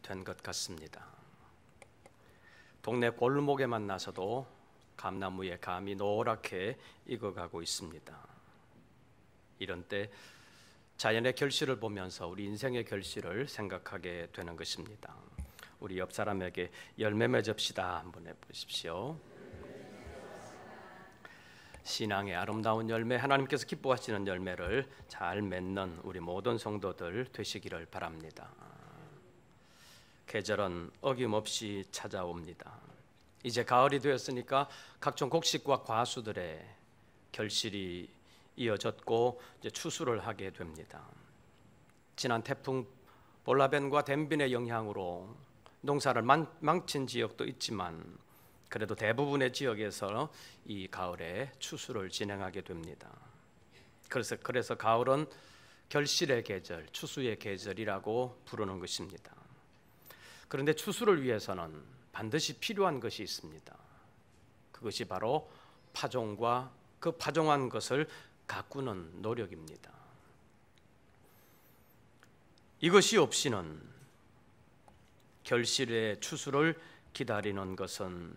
된 것 같습니다. 동네 골목에만 나서도 감나무에 감이 노랗게 익어가고 있습니다. 이런 때 자연의 결실을 보면서 우리 인생의 결실을 생각하게 되는 것입니다. 우리 옆 사람에게 열매 맺읍시다 한번 해보십시오. 신앙의 아름다운 열매, 하나님께서 기뻐하시는 열매를 잘 맺는 우리 모든 성도들 되시기를 바랍니다. 계절은 어김없이 찾아옵니다. 이제 가을이 되었으니까 각종 곡식과 과수들의 결실이 이어졌고 이제 추수를 하게 됩니다. 지난 태풍 볼라벤과 댐빈의 영향으로 농사를 망친 지역도 있지만 그래도 대부분의 지역에서 이 가을에 추수를 진행하게 됩니다. 그래서 가을은 결실의 계절, 추수의 계절이라고 부르는 것입니다. 그런데 추수를 위해서는 반드시 필요한 것이 있습니다. 그것이 바로 파종과 그 파종한 것을 가꾸는 노력입니다. 이것이 없이는 결실의 추수를 기다리는 것은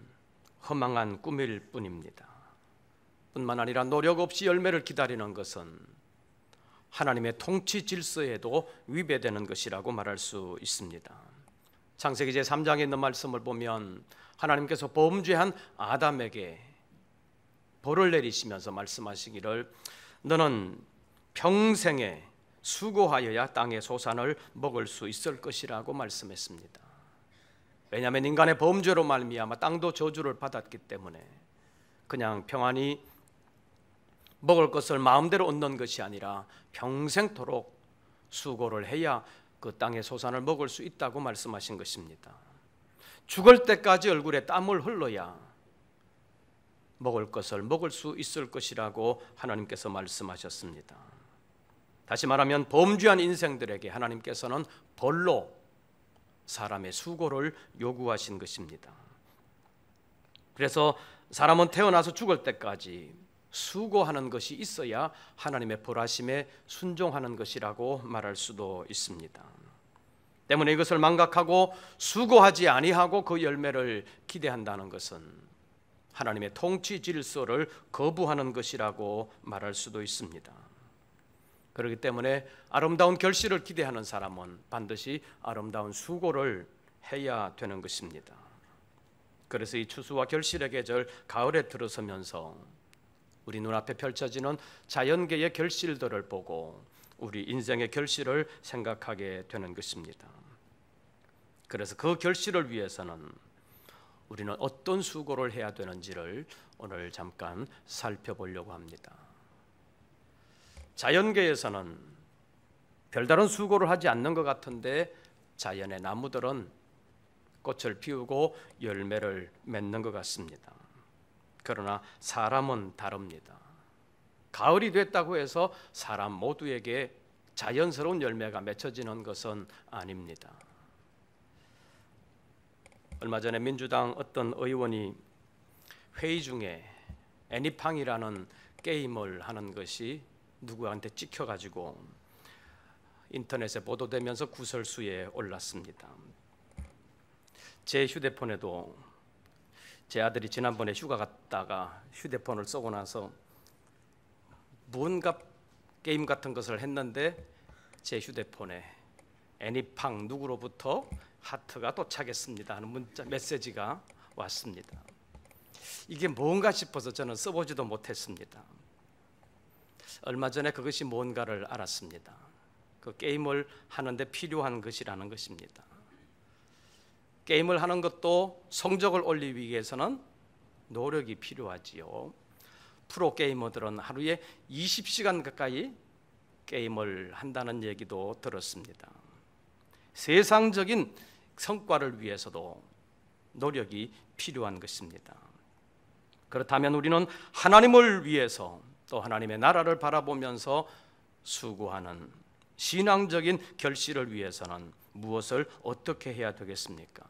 허망한 꿈일 뿐입니다. 뿐만 아니라 노력 없이 열매를 기다리는 것은 하나님의 통치 질서에도 위배되는 것이라고 말할 수 있습니다. 창세기 제3장에 있는 말씀을 보면 하나님께서 범죄한 아담에게 벌을 내리시면서 말씀하시기를 너는 평생에 수고하여야 땅의 소산을 먹을 수 있을 것이라고 말씀했습니다. 왜냐하면 인간의 범죄로 말미암아 땅도 저주를 받았기 때문에 그냥 평안히 먹을 것을 마음대로 얻는 것이 아니라 평생토록 수고를 해야 그 땅의 소산을 먹을 수 있다고 말씀하신 것입니다. 죽을 때까지 얼굴에 땀을 흘러야 먹을 것을 먹을 수 있을 것이라고 하나님께서 말씀하셨습니다. 다시 말하면 범죄한 인생들에게 하나님께서는 벌로 사람의 수고를 요구하신 것입니다. 그래서 사람은 태어나서 죽을 때까지 수고하는 것이 있어야 하나님의 벌하심에 순종하는 것이라고 말할 수도 있습니다. 때문에 이것을 망각하고 수고하지 아니하고 그 열매를 기대한다는 것은 하나님의 통치 질서를 거부하는 것이라고 말할 수도 있습니다. 그렇기 때문에 아름다운 결실을 기대하는 사람은 반드시 아름다운 수고를 해야 되는 것입니다. 그래서 이 추수와 결실의 계절 가을에 들어서면서 우리 눈앞에 펼쳐지는 자연계의 결실들을 보고 우리 인생의 결실을 생각하게 되는 것입니다. 그래서 그 결실을 위해서는 우리는 어떤 수고를 해야 되는지를 오늘 잠깐 살펴보려고 합니다. 자연계에서는 별다른 수고를 하지 않는 것 같은데 자연의 나무들은 꽃을 피우고 열매를 맺는 것 같습니다. 그러나 사람은 다릅니다. 가을이 됐다고 해서 사람 모두에게 자연스러운 열매가 맺혀지는 것은 아닙니다. 얼마 전에 민주당 어떤 의원이 회의 중에 애니팡이라는 게임을 하는 것이 누구한테 찍혀가지고 인터넷에 보도되면서 구설수에 올랐습니다. 제 휴대폰에도 제 아들이 지난번에 휴가 갔다가 휴대폰을 쏘고 나서 무언가 게임 같은 것을 했는데 제 휴대폰에 애니팡 누구로부터 하트가 도착했습니다 하는 문자 메시지가 왔습니다. 이게 뭔가 싶어서 저는 써보지도 못했습니다. 얼마 전에 그것이 뭔가를 알았습니다. 그 게임을 하는데 필요한 것이라는 것입니다. 게임을 하는 것도 성적을 올리기 위해서는 노력이 필요하지요. 프로게이머들은 하루에 20시간 가까이 게임을 한다는 얘기도 들었습니다. 세상적인 성과를 위해서도 노력이 필요한 것입니다. 그렇다면 우리는 하나님을 위해서 또 하나님의 나라를 바라보면서 수고하는 신앙적인 결실을 위해서는 무엇을 어떻게 해야 되겠습니까?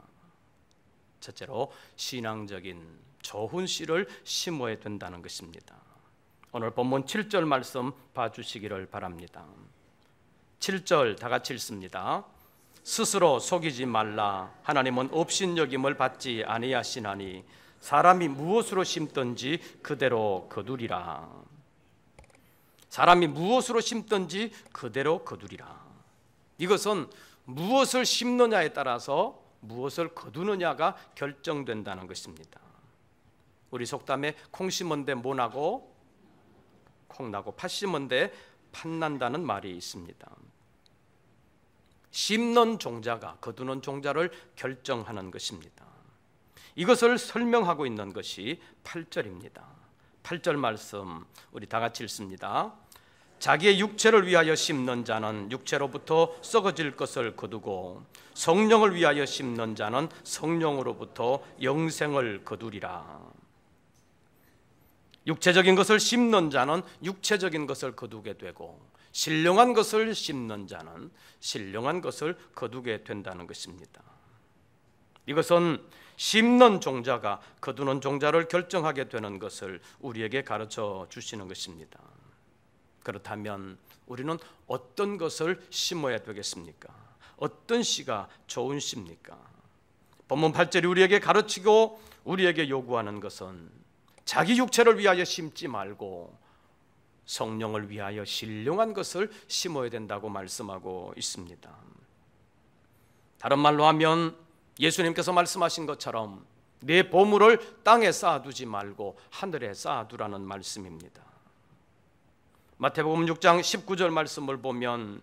첫째로 신앙적인 좋은 씨를 심어야 된다는 것입니다. 오늘 본문 7절 말씀 봐주시기를 바랍니다. 7절 다 같이 읽습니다. 스스로 속이지 말라. 하나님은 업신여김을 받지 아니하시나니 사람이 무엇으로 심든지 그대로 거두리라. 사람이 무엇으로 심든지 그대로 거두리라. 이것은 무엇을 심느냐에 따라서 무엇을 거두느냐가 결정된다는 것입니다. 우리 속담에 콩 심은데 뭐 나고 콩 나고 팥 심은데 팥 난다는 말이 있습니다. 심는 종자가 거두는 종자를 결정하는 것입니다. 이것을 설명하고 있는 것이 8절입니다. 8절 말씀 우리 다 같이 읽습니다. 자기의 육체를 위하여 심는 자는 육체로부터 썩어질 것을 거두고 성령을 위하여 심는 자는 성령으로부터 영생을 거두리라. 육체적인 것을 심는 자는 육체적인 것을 거두게 되고 신령한 것을 심는 자는 신령한 것을 거두게 된다는 것입니다. 이것은 심는 종자가 거두는 종자를 결정하게 되는 것을 우리에게 가르쳐 주시는 것입니다. 그렇다면 우리는 어떤 것을 심어야 되겠습니까? 어떤 씨가 좋은 씨입니까? 본문 8절이 우리에게 가르치고 우리에게 요구하는 것은 자기 육체를 위하여 심지 말고 성령을 위하여 신령한 것을 심어야 된다고 말씀하고 있습니다. 다른 말로 하면 예수님께서 말씀하신 것처럼 내 보물을 땅에 쌓아두지 말고 하늘에 쌓아두라는 말씀입니다. 마태복음 6장 19절 말씀을 보면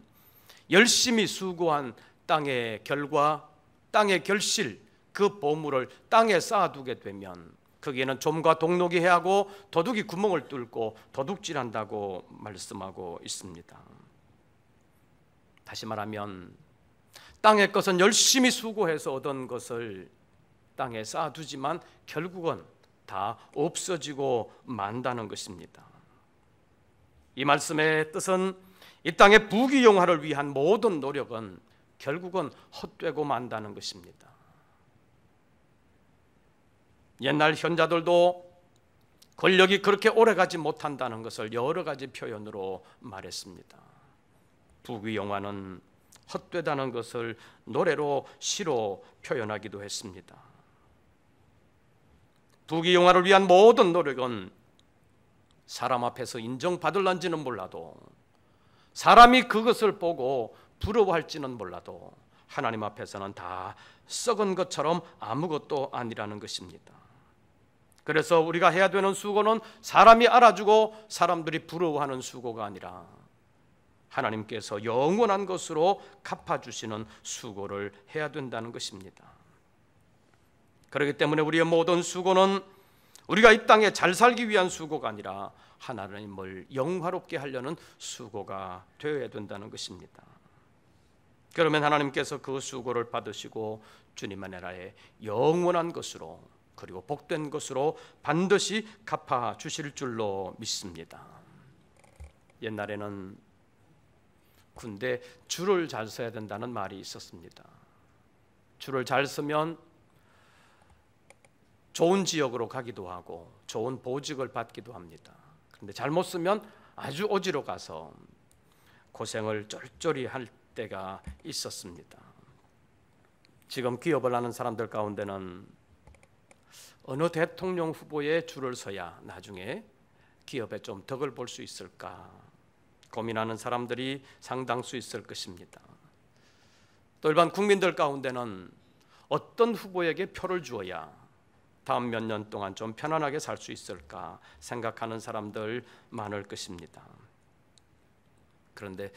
열심히 수고한 땅의 결과, 땅의 결실, 그 보물을 땅에 쌓아두게 되면 거기에는 좀과 동록이 해하고 도둑이 구멍을 뚫고 도둑질한다고 말씀하고 있습니다. 다시 말하면 땅의 것은 열심히 수고해서 얻은 것을 땅에 쌓아두지만 결국은 다 없어지고 만다는 것입니다. 이 말씀의 뜻은 이 땅의 부귀영화를 위한 모든 노력은 결국은 헛되고 만다는 것입니다. 옛날 현자들도 권력이 그렇게 오래가지 못한다는 것을 여러 가지 표현으로 말했습니다. 부귀영화는 헛되다는 것을 노래로 시로 표현하기도 했습니다. 부귀영화를 위한 모든 노력은 사람 앞에서 인정받을런지는 몰라도, 사람이 그것을 보고 부러워할지는 몰라도 하나님 앞에서는 다 썩은 것처럼 아무것도 아니라는 것입니다. 그래서 우리가 해야 되는 수고는 사람이 알아주고 사람들이 부러워하는 수고가 아니라 하나님께서 영원한 것으로 갚아주시는 수고를 해야 된다는 것입니다. 그렇기 때문에 우리의 모든 수고는 우리가 이 땅에 잘 살기 위한 수고가 아니라 하나님을 영화롭게 하려는 수고가 되어야 된다는 것입니다. 그러면 하나님께서 그 수고를 받으시고 주님의 나라에 영원한 것으로 그리고 복된 것으로 반드시 갚아주실 줄로 믿습니다. 옛날에는 군대 줄을 잘 서야 된다는 말이 있었습니다. 줄을 잘 서면 좋은 지역으로 가기도 하고 좋은 보직을 받기도 합니다. 그런데 잘못 쓰면 아주 오지로 가서 고생을 쫄쫄이 할 때가 있었습니다. 지금 기업을 하는 사람들 가운데는 어느 대통령 후보의 줄을 서야 나중에 기업에 좀 덕을 볼 수 있을까 고민하는 사람들이 상당수 있을 것입니다. 또 일반 국민들 가운데는 어떤 후보에게 표를 주어야 다음 몇 년 동안 좀 편안하게 살 수 있을까 생각하는 사람들 많을 것입니다. 그런데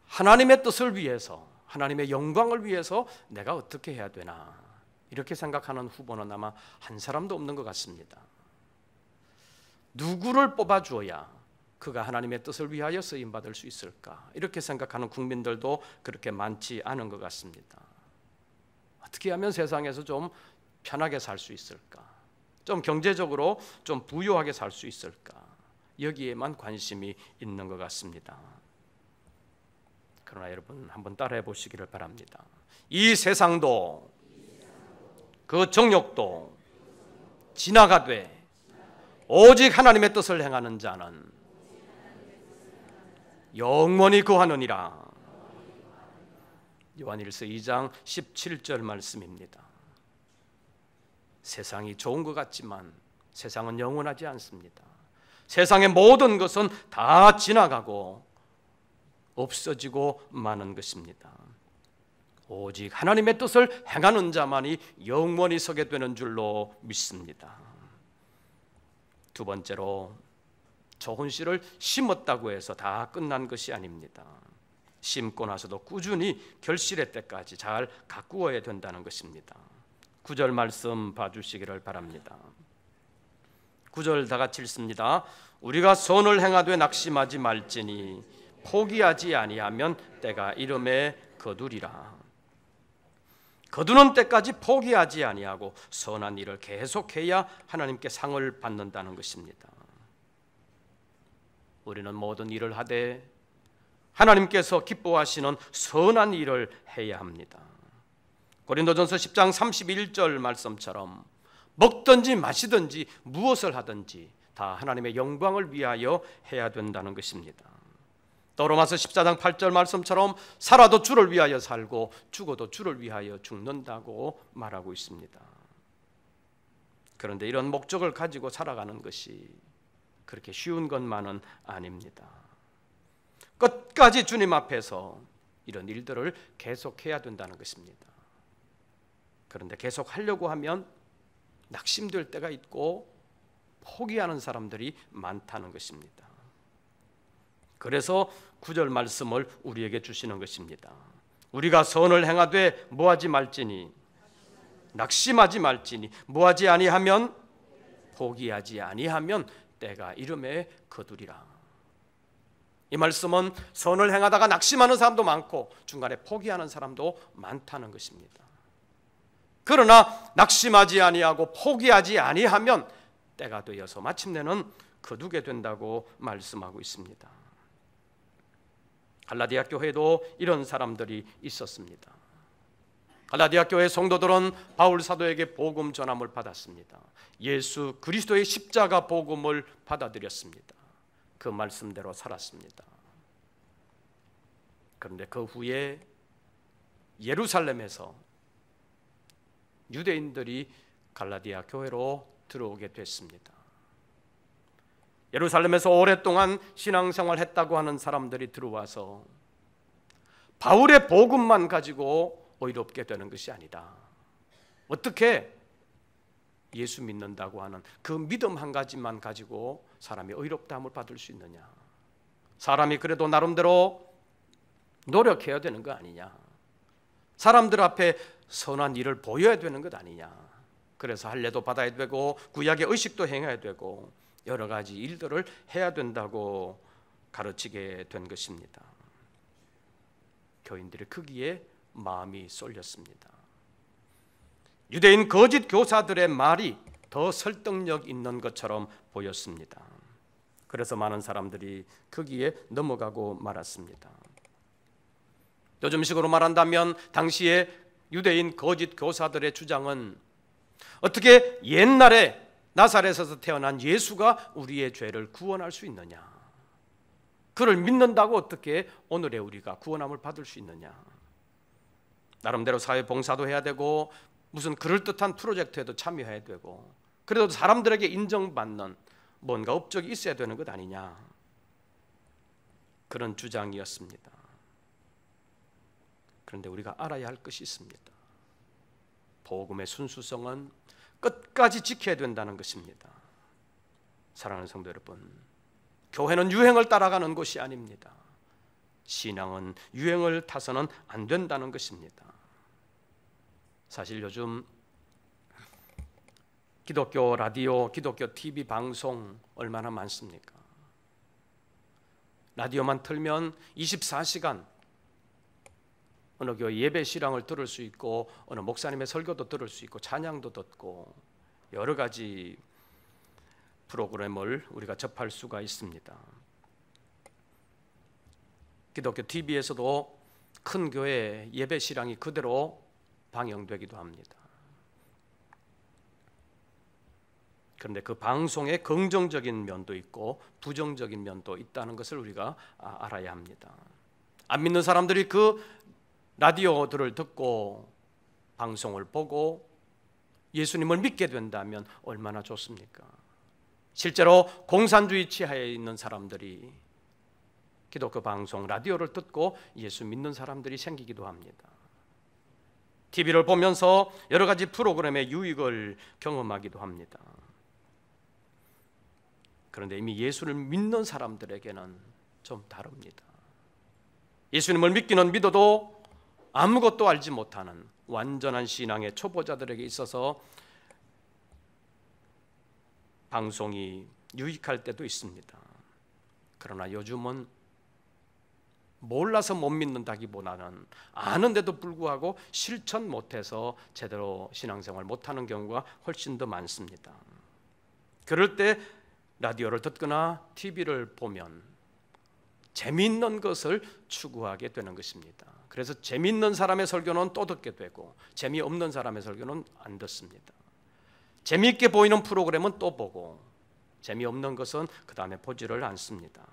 하나님의 뜻을 위해서, 하나님의 영광을 위해서 내가 어떻게 해야 되나 이렇게 생각하는 후보는 아마 한 사람도 없는 것 같습니다. 누구를 뽑아주어야 그가 하나님의 뜻을 위하여 쓰임받을 수 있을까 이렇게 생각하는 국민들도 그렇게 많지 않은 것 같습니다. 어떻게 하면 세상에서 좀 편하게 살 수 있을까, 좀 경제적으로 좀 부유하게 살 수 있을까, 여기에만 관심이 있는 것 같습니다. 그러나 여러분 한번 따라해 보시기를 바랍니다. 이 세상도 그 정욕도 지나가되 오직 하나님의 뜻을 행하는 자는 영원히 거하느니라. 요한일서 2장 17절 말씀입니다. 세상이 좋은 것 같지만 세상은 영원하지 않습니다. 세상의 모든 것은 다 지나가고 없어지고 마는 것입니다. 오직 하나님의 뜻을 행하는 자만이 영원히 서게 되는 줄로 믿습니다. 두 번째로, 좋은 씨를 심었다고 해서 다 끝난 것이 아닙니다. 심고 나서도 꾸준히 결실의 때까지 잘 가꾸어야 된다는 것입니다. 9절 말씀 봐주시기를 바랍니다. 9절 다 같이 읽습니다. 우리가 선을 행하되 낙심하지 말지니 포기하지 아니하면 때가 이름에 거두리라. 거두는 때까지 포기하지 아니하고 선한 일을 계속해야 하나님께 상을 받는다는 것입니다. 우리는 모든 일을 하되 하나님께서 기뻐하시는 선한 일을 해야 합니다. 고린도전서 10장 31절 말씀처럼 먹든지 마시든지 무엇을 하든지 다 하나님의 영광을 위하여 해야 된다는 것입니다. 또 로마서 14장 8절 말씀처럼 살아도 주를 위하여 살고 죽어도 주를 위하여 죽는다고 말하고 있습니다. 그런데 이런 목적을 가지고 살아가는 것이 그렇게 쉬운 것만은 아닙니다. 끝까지 주님 앞에서 이런 일들을 계속해야 된다는 것입니다. 그런데 계속 하려고 하면 낙심될 때가 있고 포기하는 사람들이 많다는 것입니다. 그래서 9절 말씀을 우리에게 주시는 것입니다. 우리가 선을 행하되 뭐하지 말지니, 낙심하지 말지니, 뭐하지 아니하면, 포기하지 아니하면 때가 이름에 거두리라. 이 말씀은 선을 행하다가 낙심하는 사람도 많고 중간에 포기하는 사람도 많다는 것입니다. 그러나 낙심하지 아니하고 포기하지 아니하면 때가 되어서 마침내는 거두게 된다고 말씀하고 있습니다. 갈라디아 교회도 이런 사람들이 있었습니다. 갈라디아 교회 성도들은 바울 사도에게 복음 전함을 받았습니다. 예수 그리스도의 십자가 복음을 받아들였습니다. 그 말씀대로 살았습니다. 그런데 그 후에 예루살렘에서 유대인들이 갈라디아 교회로 들어오게 됐습니다. 예루살렘에서 오랫동안 신앙생활 했다고 하는 사람들이 들어와서 바울의 복음만 가지고 의롭게 되는 것이 아니다. 어떻게 예수 믿는다고 하는 그 믿음 한 가지만 가지고 사람이 의롭다함을 받을 수 있느냐? 사람이 그래도 나름대로 노력해야 되는 거 아니냐? 사람들 앞에 선한 일을 보여야 되는 것 아니냐? 그래서 할례도 받아야 되고 구약의 의식도 행해야 되고 여러 가지 일들을 해야 된다고 가르치게 된 것입니다. 교인들이 거기에 마음이 쏠렸습니다. 유대인 거짓 교사들의 말이 더 설득력 있는 것처럼 보였습니다. 그래서 많은 사람들이 거기에 넘어가고 말았습니다. 요즘식으로 말한다면 당시에 유대인 거짓 교사들의 주장은 어떻게 옛날에 나사렛에서 태어난 예수가 우리의 죄를 구원할 수 있느냐? 그를 믿는다고 어떻게 오늘의 우리가 구원함을 받을 수 있느냐? 나름대로 사회 봉사도 해야 되고 무슨 그럴듯한 프로젝트에도 참여해야 되고 그래도 사람들에게 인정받는 뭔가 업적이 있어야 되는 것 아니냐? 그런 주장이었습니다. 그런데 우리가 알아야 할 것이 있습니다. 복음의 순수성은 끝까지 지켜야 된다는 것입니다. 사랑하는 성도 여러분, 교회는 유행을 따라가는 것이 아닙니다. 신앙은 유행을 타서는 안 된다는 것입니다. 사실 요즘 기독교 라디오, 기독교 TV 방송 얼마나 많습니까? 라디오만 틀면 24시간 어느 교회 예배 실황을 들을 수 있고 어느 목사님의 설교도 들을 수 있고 찬양도 듣고 여러 가지 프로그램을 우리가 접할 수가 있습니다. 기독교 TV에서도 큰 교회 예배 실황이 그대로 방영되기도 합니다. 그런데 그 방송에 긍정적인 면도 있고 부정적인 면도 있다는 것을 우리가 알아야 합니다. 안 믿는 사람들이 그 라디오들을 듣고 방송을 보고 예수님을 믿게 된다면 얼마나 좋습니까? 실제로 공산주의 치하에 있는 사람들이 기독교 방송, 라디오를 듣고 예수 믿는 사람들이 생기기도 합니다. TV를 보면서 여러 가지 프로그램의 유익을 경험하기도 합니다. 그런데 이미 예수를 믿는 사람들에게는 좀 다릅니다. 예수님을 믿기는 믿어도 아무것도 알지 못하는 완전한 신앙의 초보자들에게 있어서 방송이 유익할 때도 있습니다. 그러나 요즘은 몰라서 못 믿는다기보다는 아는데도 불구하고 실천 못해서 제대로 신앙생활 못하는 경우가 훨씬 더 많습니다. 그럴 때 라디오를 듣거나 TV를 보면 재미있는 것을 추구하게 되는 것입니다. 그래서 재미있는 사람의 설교는 또 듣게 되고 재미없는 사람의 설교는 안 듣습니다. 재미있게 보이는 프로그램은 또 보고 재미없는 것은 그 다음에 보지를 않습니다.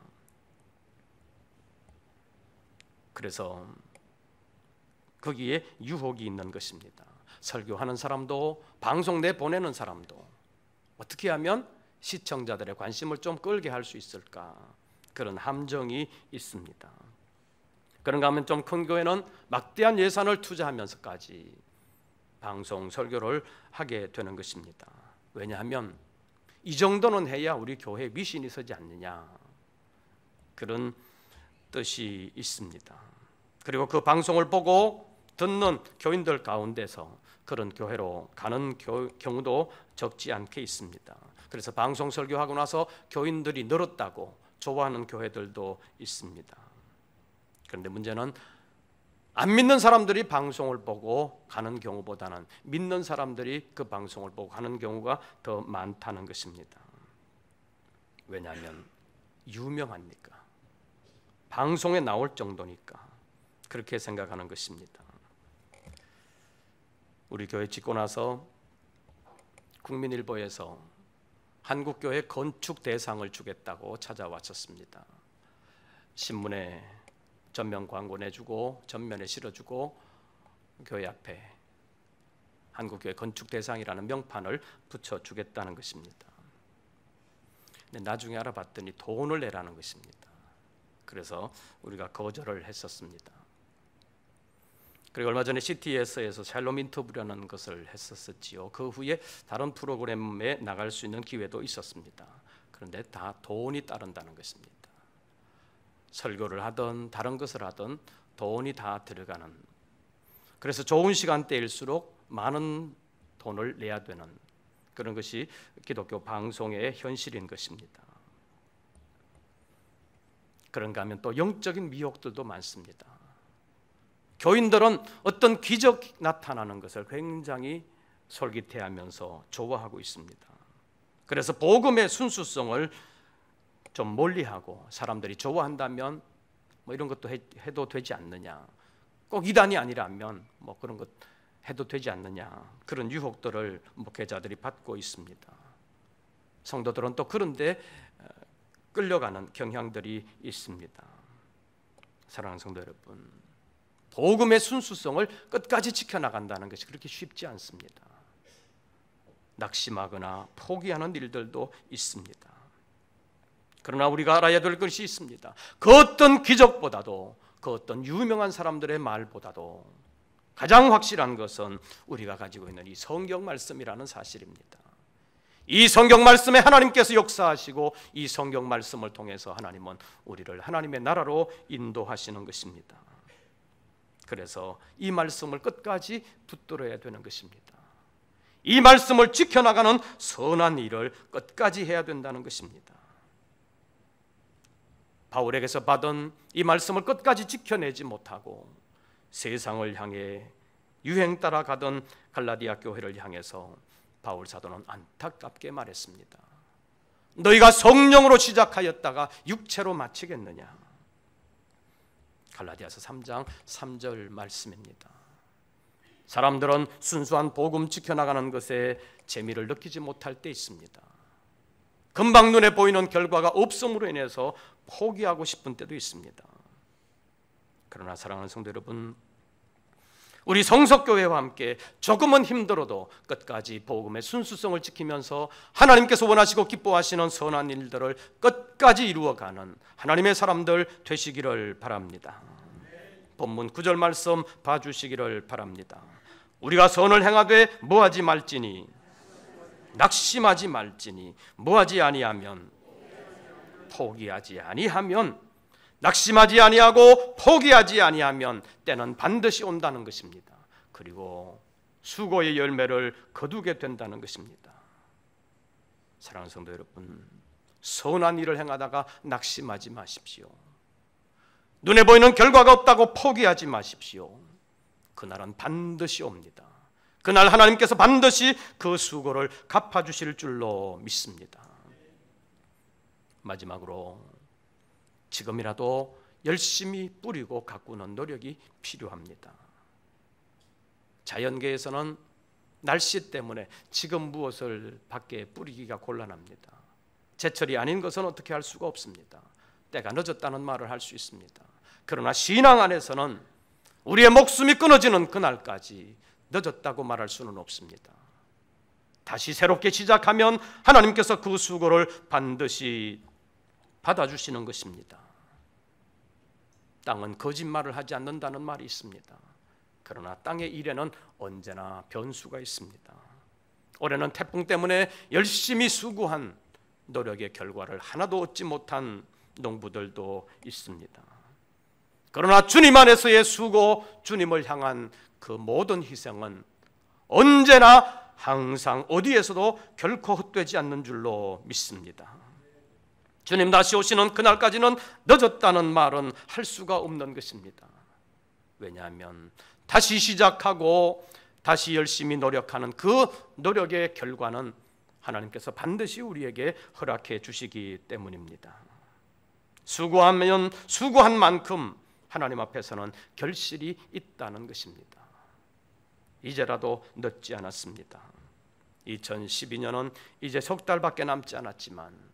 그래서 거기에 유혹이 있는 것입니다. 설교하는 사람도 방송 내보내는 사람도 어떻게 하면 시청자들의 관심을 좀 끌게 할 수 있을까, 그런 함정이 있습니다. 그런가 하면 좀 큰 교회는 막대한 예산을 투자하면서까지 방송 설교를 하게 되는 것입니다. 왜냐하면 이 정도는 해야 우리 교회에 미신이 서지 않느냐, 그런 뜻이 있습니다. 그리고 그 방송을 보고 듣는 교인들 가운데서 그런 교회로 가는 경우도 적지 않게 있습니다. 그래서 방송 설교하고 나서 교인들이 늘었다고 좋아하는 교회들도 있습니다. 그런데 문제는 안 믿는 사람들이 방송을 보고 가는 경우보다는 믿는 사람들이 그 방송을 보고 가는 경우가 더 많다는 것입니다. 왜냐하면 유명하니까, 방송에 나올 정도니까 그렇게 생각하는 것입니다. 우리 교회 짓고 나서 국민일보에서 한국교회 건축 대상을 주겠다고 찾아왔었습니다. 신문에 전면 광고 내주고 전면에 실어주고 교회 앞에 한국교회 건축 대상이라는 명판을 붙여주겠다는 것입니다. 근데 나중에 알아봤더니 돈을 내라는 것입니다. 그래서 우리가 거절을 했었습니다. 그리고 얼마 전에 CTS에서 샬롬 인터뷰라는 것을 했었지요. 그 후에 다른 프로그램에 나갈 수 있는 기회도 있었습니다. 그런데 다 돈이 따른다는 것입니다. 설교를 하든 다른 것을 하든 돈이 다 들어가는, 그래서 좋은 시간대일수록 많은 돈을 내야 되는 그런 것이 기독교 방송의 현실인 것입니다. 그런가 하면 또 영적인 미혹들도 많습니다. 교인들은 어떤 기적 나타나는 것을 굉장히 솔깃해하면서 좋아하고 있습니다. 그래서 복음의 순수성을 좀 멀리하고, 사람들이 좋아한다면 뭐 이런 것도 해도 되지 않느냐, 꼭 이단이 아니라면 뭐 그런 것 해도 되지 않느냐, 그런 유혹들을 목회자들이 받고 있습니다. 성도들은 또 그런데 끌려가는 경향들이 있습니다. 사랑하는 성도 여러분, 복음의 순수성을 끝까지 지켜나간다는 것이 그렇게 쉽지 않습니다. 낙심하거나 포기하는 일들도 있습니다. 그러나 우리가 알아야 될 것이 있습니다. 그 어떤 기적보다도, 그 어떤 유명한 사람들의 말보다도 가장 확실한 것은 우리가 가지고 있는 이 성경 말씀이라는 사실입니다. 이 성경 말씀에 하나님께서 역사하시고, 이 성경 말씀을 통해서 하나님은 우리를 하나님의 나라로 인도하시는 것입니다. 그래서 이 말씀을 끝까지 붙들어야 되는 것입니다. 이 말씀을 지켜나가는 선한 일을 끝까지 해야 된다는 것입니다. 바울에게서 받은 이 말씀을 끝까지 지켜내지 못하고 세상을 향해 유행 따라 가던 갈라디아 교회를 향해서 바울 사도는 안타깝게 말했습니다. 너희가 성령으로 시작하였다가 육체로 마치겠느냐. 갈라디아서 3장 3절 말씀입니다. 사람들은 순수한 복음 지켜나가는 것에 재미를 느끼지 못할 때 있습니다. 금방 눈에 보이는 결과가 없음으로 인해서 포기하고 싶은 때도 있습니다. 그러나 사랑하는 성도 여러분, 우리 성석교회와 함께 조금은 힘들어도 끝까지 복음의 순수성을 지키면서 하나님께서 원하시고 기뻐하시는 선한 일들을 끝까지 이루어가는 하나님의 사람들 되시기를 바랍니다. 본문 9절 말씀 봐주시기를 바랍니다. 우리가 선을 행하되 뭐하지 말지니 낙심하지 말지니 뭐하지 아니하면 포기하지 아니하면 낙심하지 아니하고 포기하지 아니하면 때는 반드시 온다는 것입니다. 그리고 수고의 열매를 거두게 된다는 것입니다. 사랑하는 성도 여러분, 선한 일을 행하다가 낙심하지 마십시오. 눈에 보이는 결과가 없다고 포기하지 마십시오. 그날은 반드시 옵니다. 그날 하나님께서 반드시 그 수고를 갚아주실 줄로 믿습니다. 마지막으로 지금이라도 열심히 뿌리고 가꾸는 노력이 필요합니다. 자연계에서는 날씨 때문에 지금 무엇을 밖에 뿌리기가 곤란합니다. 제철이 아닌 것은 어떻게 할 수가 없습니다. 때가 늦었다는 말을 할 수 있습니다. 그러나 신앙 안에서는 우리의 목숨이 끊어지는 그날까지 늦었다고 말할 수는 없습니다. 다시 새롭게 시작하면 하나님께서 그 수고를 반드시 받아주시는 것입니다. 땅은 거짓말을 하지 않는다는 말이 있습니다. 그러나 땅의 일에는 언제나 변수가 있습니다. 올해는 태풍 때문에 열심히 수고한 노력의 결과를 하나도 얻지 못한 농부들도 있습니다. 그러나 주님 안에서의 수고, 주님을 향한 그 모든 희생은 언제나 항상 어디에서도 결코 헛되지 않는 줄로 믿습니다. 주님 다시 오시는 그날까지는 늦었다는 말은 할 수가 없는 것입니다. 왜냐하면 다시 시작하고 다시 열심히 노력하는 그 노력의 결과는 하나님께서 반드시 우리에게 허락해 주시기 때문입니다. 수고하면 수고한 만큼 하나님 앞에서는 결실이 있다는 것입니다. 이제라도 늦지 않았습니다. 2012년은 이제 석 달밖에 남지 않았지만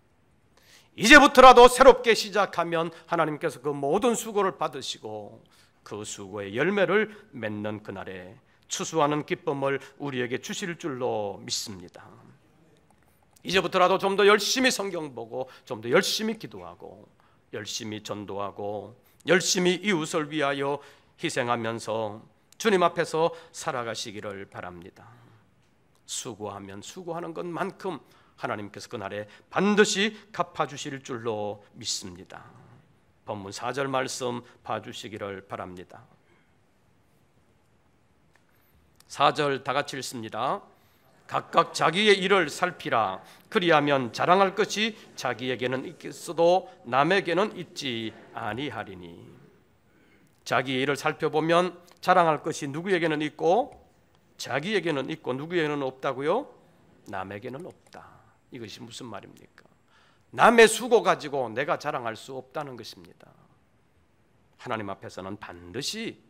이제부터라도 새롭게 시작하면 하나님께서 그 모든 수고를 받으시고 그 수고의 열매를 맺는 그날에 추수하는 기쁨을 우리에게 주실 줄로 믿습니다. 이제부터라도 좀 더 열심히 성경 보고 좀 더 열심히 기도하고 열심히 전도하고 열심히 이웃을 위하여 희생하면서 주님 앞에서 살아가시기를 바랍니다. 수고하면 수고하는 것만큼 하나님께서 그날에 반드시 갚아주실 줄로 믿습니다. 본문 4절 말씀 봐주시기를 바랍니다. 4절 다 같이 읽습니다. 각각 자기의 일을 살피라. 그리하면 자랑할 것이 자기에게는 있겠어도 남에게는 있지 아니하리니. 자기의 일을 살펴보면 자랑할 것이 누구에게는 있고 자기에게는 있고 누구에게는 없다고요? 남에게는 없다. 이것이 무슨 말입니까? 남의 수고 가지고 내가 자랑할 수 없다는 것입니다. 하나님 앞에서는 반드시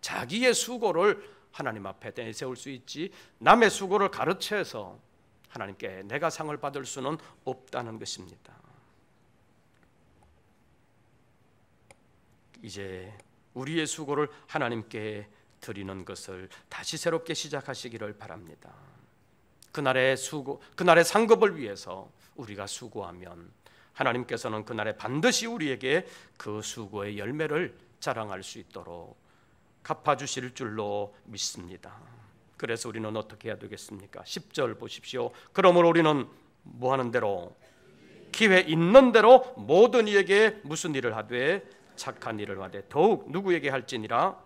자기의 수고를 하나님 앞에 내세울 수 있지 남의 수고를 가르쳐서 하나님께 내가 상을 받을 수는 없다는 것입니다. 이제 우리의 수고를 하나님께 드리는 것을 다시 새롭게 시작하시기를 바랍니다. 그날의 수고, 그날의 상급을 위해서 우리가 수고하면 하나님께서는 그날에 반드시 우리에게 그 수고의 열매를 자랑할 수 있도록 갚아주실 줄로 믿습니다. 그래서 우리는 어떻게 해야 되겠습니까? 10절 보십시오. 그러므로 우리는 뭐 하는 대로? 기회 있는 대로 모든 이에게 무슨 일을 하되? 착한 일을 하되 더욱 누구에게 할지니라?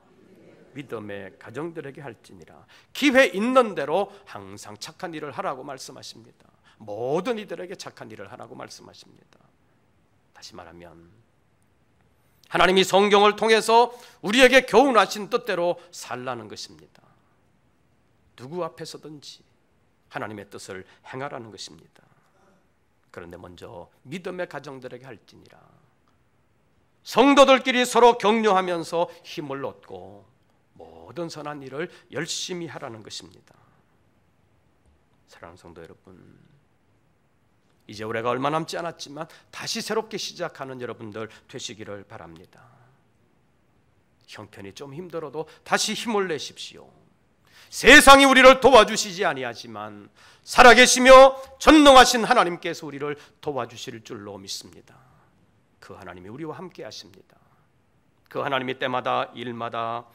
믿음의 가정들에게 할지니라. 기회 있는 대로 항상 착한 일을 하라고 말씀하십니다. 모든 이들에게 착한 일을 하라고 말씀하십니다. 다시 말하면 하나님이 성경을 통해서 우리에게 교훈하신 뜻대로 살라는 것입니다. 누구 앞에서든지 하나님의 뜻을 행하라는 것입니다. 그런데 먼저 믿음의 가정들에게 할지니라. 성도들끼리 서로 격려하면서 힘을 얻고 모든 선한 일을 열심히 하라는 것입니다. 사랑하는 성도 여러분, 이제 올해가 얼마 남지 않았지만 다시 새롭게 시작하는 여러분들 되시기를 바랍니다. 형편이 좀 힘들어도 다시 힘을 내십시오. 세상이 우리를 도와주시지 아니하지만 살아계시며 전능하신 하나님께서 우리를 도와주실 줄로 믿습니다. 그 하나님이 우리와 함께 하십니다. 그 하나님이 때마다 일마다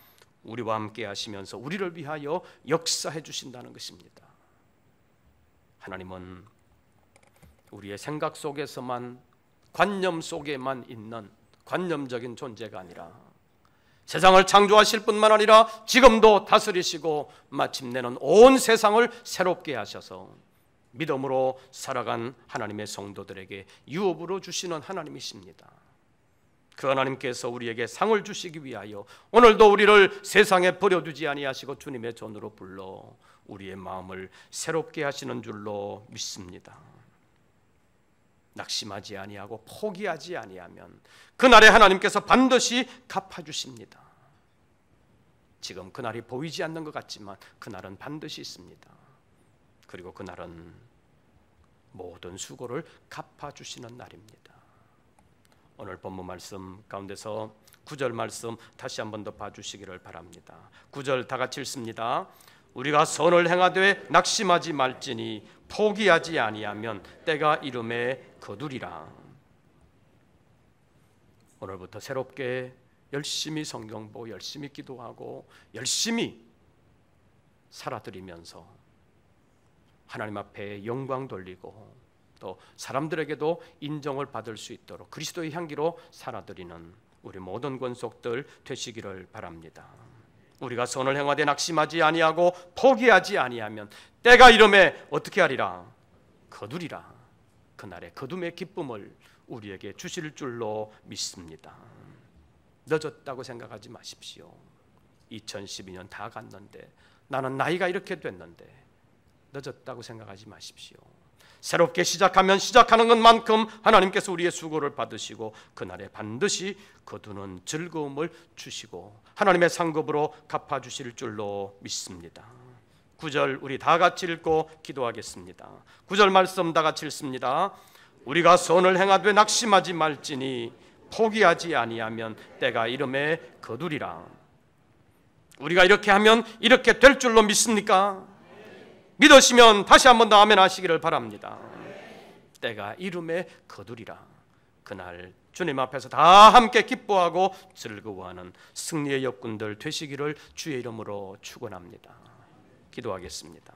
우리와 함께 하시면서 우리를 위하여 역사해 주신다는 것입니다. 하나님은 우리의 생각 속에서만, 관념 속에만 있는 관념적인 존재가 아니라 세상을 창조하실 뿐만 아니라 지금도 다스리시고 마침내는 온 세상을 새롭게 하셔서 믿음으로 살아간 하나님의 성도들에게 유업으로 주시는 하나님이십니다. 그 하나님께서 우리에게 상을 주시기 위하여 오늘도 우리를 세상에 버려두지 아니하시고 주님의 전으로 불러 우리의 마음을 새롭게 하시는 줄로 믿습니다. 낙심하지 아니하고 포기하지 아니하면 그날에 하나님께서 반드시 갚아주십니다. 지금 그날이 보이지 않는 것 같지만 그날은 반드시 있습니다. 그리고 그날은 모든 수고를 갚아주시는 날입니다. 오늘 본문 말씀 가운데서 9절 말씀 다시 한 번 더 봐주시기를 바랍니다. 9절 다 같이 읽습니다. 우리가 선을 행하되 낙심하지 말지니 포기하지 아니하면 때가 이름에 거두리라. 오늘부터 새롭게 열심히 성경 보고 열심히 기도하고 열심히 살아드리면서 하나님 앞에 영광 돌리고 또 사람들에게도 인정을 받을 수 있도록 그리스도의 향기로 살아드리는 우리 모든 권속들 되시기를 바랍니다. 우리가 선을 행하되 낙심하지 아니하고 포기하지 아니하면 때가 이름에 어떻게 하리라? 거두리라. 그날의 거둠의 기쁨을 우리에게 주실 줄로 믿습니다. 늦었다고 생각하지 마십시오. 2012년 다 갔는데 나는 나이가 이렇게 됐는데 늦었다고 생각하지 마십시오. 새롭게 시작하면 시작하는 것만큼 하나님께서 우리의 수고를 받으시고 그날에 반드시 거두는 즐거움을 주시고 하나님의 상급으로 갚아주실 줄로 믿습니다. 9절 우리 다 같이 읽고 기도하겠습니다. 9절 말씀 다 같이 읽습니다. 우리가 선을 행하되 낙심하지 말지니 포기하지 아니하면 때가 이름에 거두리라. 우리가 이렇게 하면 이렇게 될 줄로 믿습니까? 믿으시면 다시 한 번 더 아멘 하시기를 바랍니다. 때가 이름에 거두리라. 그날 주님 앞에서 다 함께 기뻐하고 즐거워하는 승리의 역군들 되시기를 주의 이름으로 축원합니다. 기도하겠습니다.